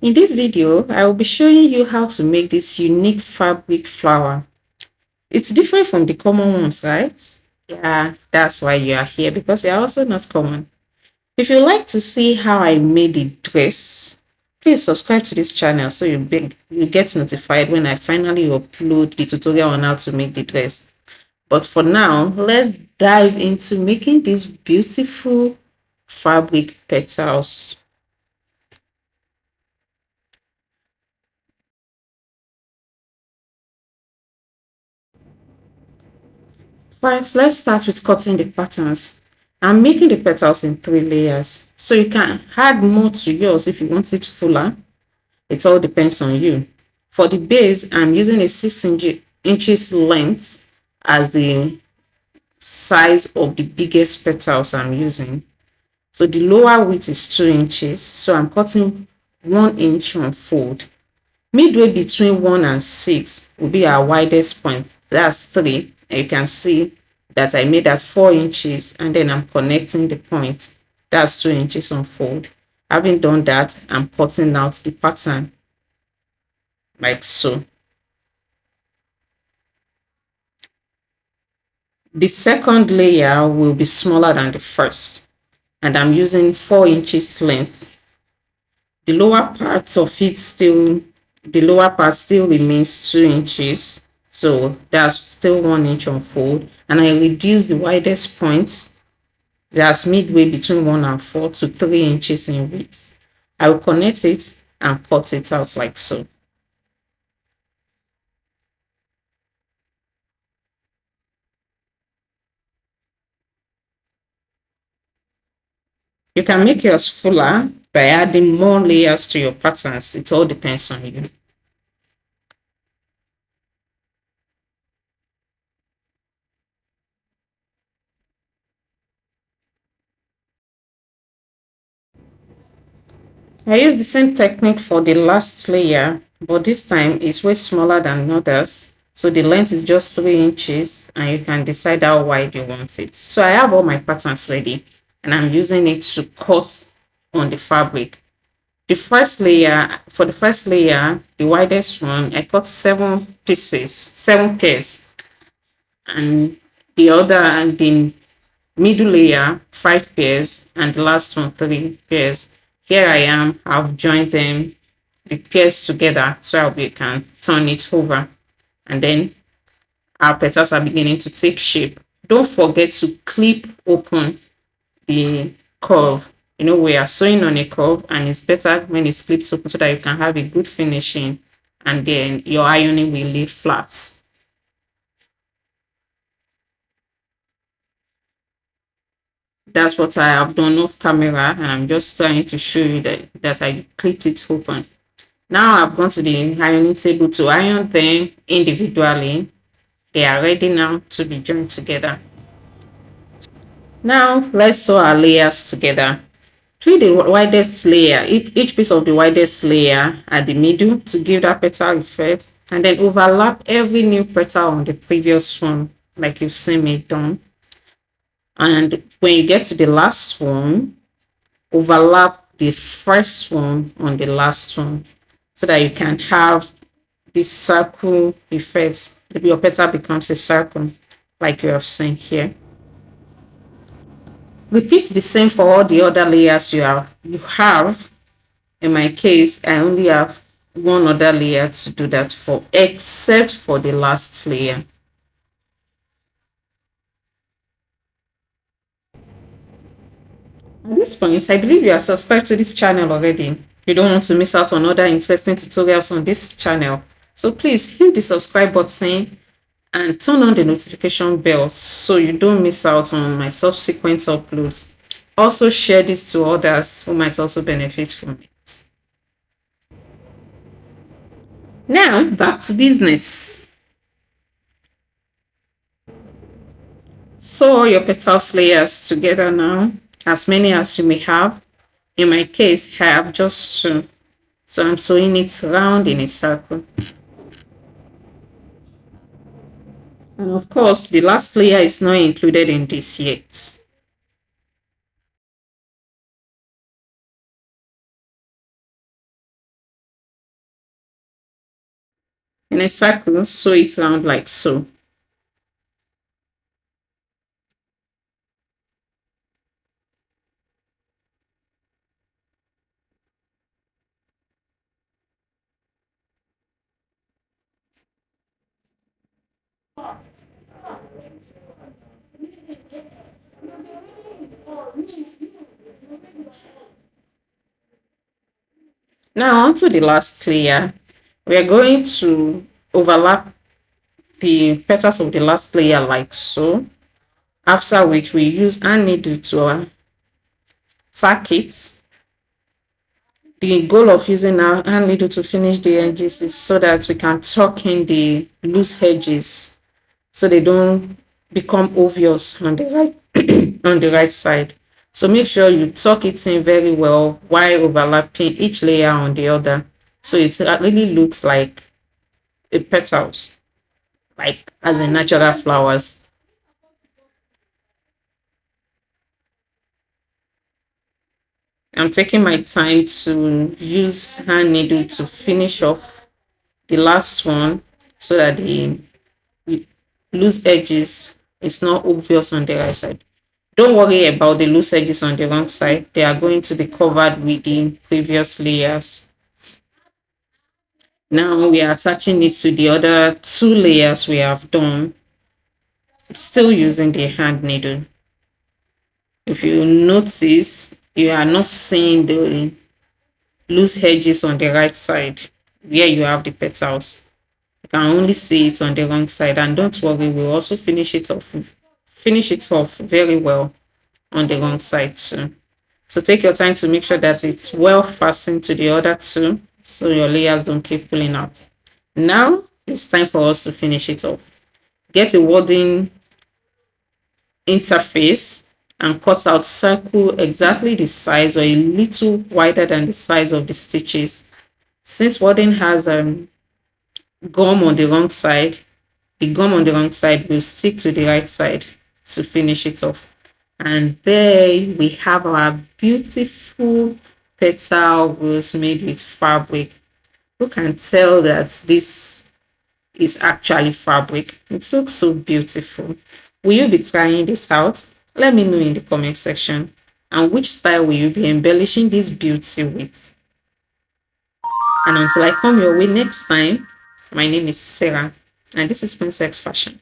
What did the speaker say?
In this video, I will be showing you how to make this unique fabric flower. It's different from the common ones, right? Yeah, that's why you are here, because they are also not common. If you like to see how I made the dress, please subscribe to this channel so you get notified when I finally upload the tutorial on how to make the dress. But for now, let's dive into making these beautiful fabric petals. First, let's start with cutting the patterns. I'm making the petals in 3 layers, so you can add more to yours if you want it fuller. It all depends on you. For the base, I'm using a 6 inches length as the size of the biggest petals I'm using. So the lower width is 2 inches, so I'm cutting 1 inch on fold. Midway between 1 and 6 will be our widest point. That's 3. And you can see that I made that 4 inches, and then I'm connecting the point. That's 2 inches on fold. Having done that, I'm cutting out the pattern like so. The second layer will be smaller than the first, and I'm using 4 inches length. The lower part of it the lower part still remains 2 inches, so that's still 1 inch on fold, and I reduce the widest point, that's midway between 1 and 4, to 3 inches in width. I will connect it and cut it out like so. You can make yours fuller by adding more layers to your patterns. It all depends on you. I use the same technique for the last layer, but this time it's way smaller than others. So the length is just 3 inches, and you can decide how wide you want it. So I have all my patterns ready, and I'm using it to cut on the fabric. For the first layer, the widest one, I cut 7 pairs, and the middle layer 5 pairs, and the last one 3 pairs. Here I am, I've joined them, the pairs together, so we can turn it over, and then our petals are beginning to take shape. Don't forget to clip open the curve. You know, we are sewing on a curve, and it's better when it's clipped open so that you can have a good finishing, and then your ironing will lay flat. That's what I have done off camera, and I'm just trying to show you that I clipped it open. Now I've gone to the ironing table to iron them individually. They are ready now to be joined together. Now let's sew our layers together. Put the widest layer, each piece of the widest layer at the middle to give that petal effect, and then overlap every new petal on the previous one, like you've seen me done. And when you get to the last one, overlap the first one on the last one, so that you can have this circle effect. Your petal becomes a circle, like you have seen here. Repeat the same for all the other layers you have. In my case, I only have one other layer to do that for, except for the last layer. At this point, I believe you are subscribed to this channel already. You don't want to miss out on other interesting tutorials on this channel. So please hit the subscribe button and turn on the notification bell so you don't miss out on my subsequent uploads. Also share this to others who might also benefit from it. Now back to business. Sew your petals layers together now, as many as you may have. In my case, I have just 2, so I'm sewing it round in a circle. And of course, the last layer is not included in this yet. In a circle, sew it round like so. Now onto the last layer. We are going to overlap the petals of the last layer like so. After which we use hand needle to tack it. The goal of using our hand needle to finish the edges is so that we can tuck in the loose edges so they don't become obvious on the right on the right side. So make sure you tuck it in very well while overlapping each layer on the other. So it really looks like a petals, like as in natural flowers. I'm taking my time to use hand needle to finish off the last one so that the loose edges is not obvious on the right side. Don't worry about the loose edges on the wrong side. They are going to be covered with the previous layers. Now we are attaching it to the other two layers we have done, still using the hand needle. If you notice, you are not seeing the loose edges on the right side where you have the petals. You can only see it on the wrong side, and don't worry, we'll also finish it off very well on the wrong side too. So take your time to make sure that it's well fastened to the other two so your layers don't keep pulling out. Now it's time for us to finish it off. Get a wording interface and cut out circle exactly the size or a little wider than the size of the stitches. Since wording has gum on the wrong side, the gum on the wrong side will stick to the right side to finish it off. And there we have our beautiful petal was made with fabric. You can tell that this is actually fabric. It looks so beautiful. Will you be trying this out? Let me know in the comment section. And which style will you be embellishing this beauty with? And until I come your way next time, my name is Sarah, and this is Princess Fashion.